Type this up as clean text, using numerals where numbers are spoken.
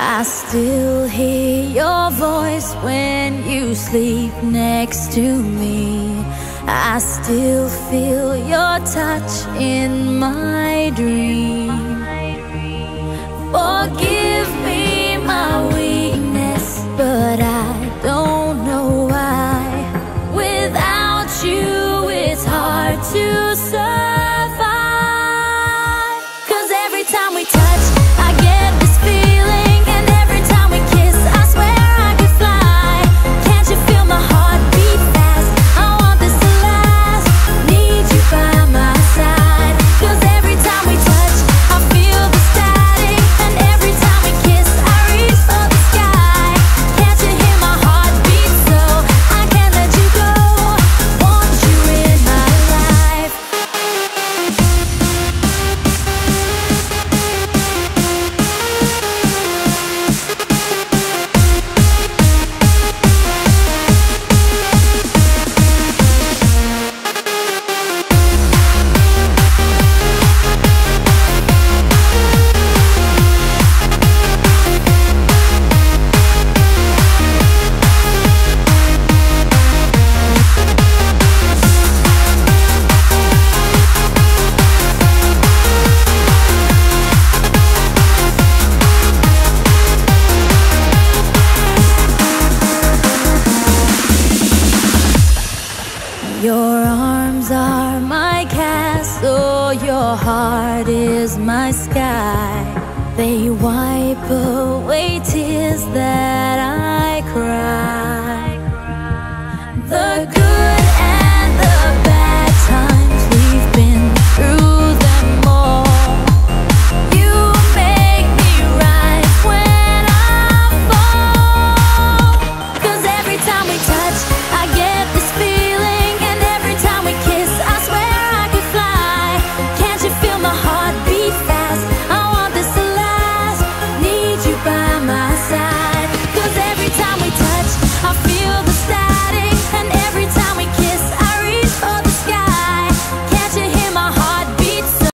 I still hear your voice when you sleep next to me. I still feel your touch in my dream. Forgive me my weakness, but I don't know why. Without you, it's hard to survive. 'Cause every time we touch, I get this feeling, and every time we kiss, I swear I could fly. Can't you feel my heart beat fast? I want this to last. Need you by my side. 'Cause every time we touch, I feel the static, and every time we kiss, I reach for the sky. Can't you hear my heart beat? So I can't let you go. Want you in my life. Your arms are my castle, your heart is my sky. They wipe away tears that I cry. The good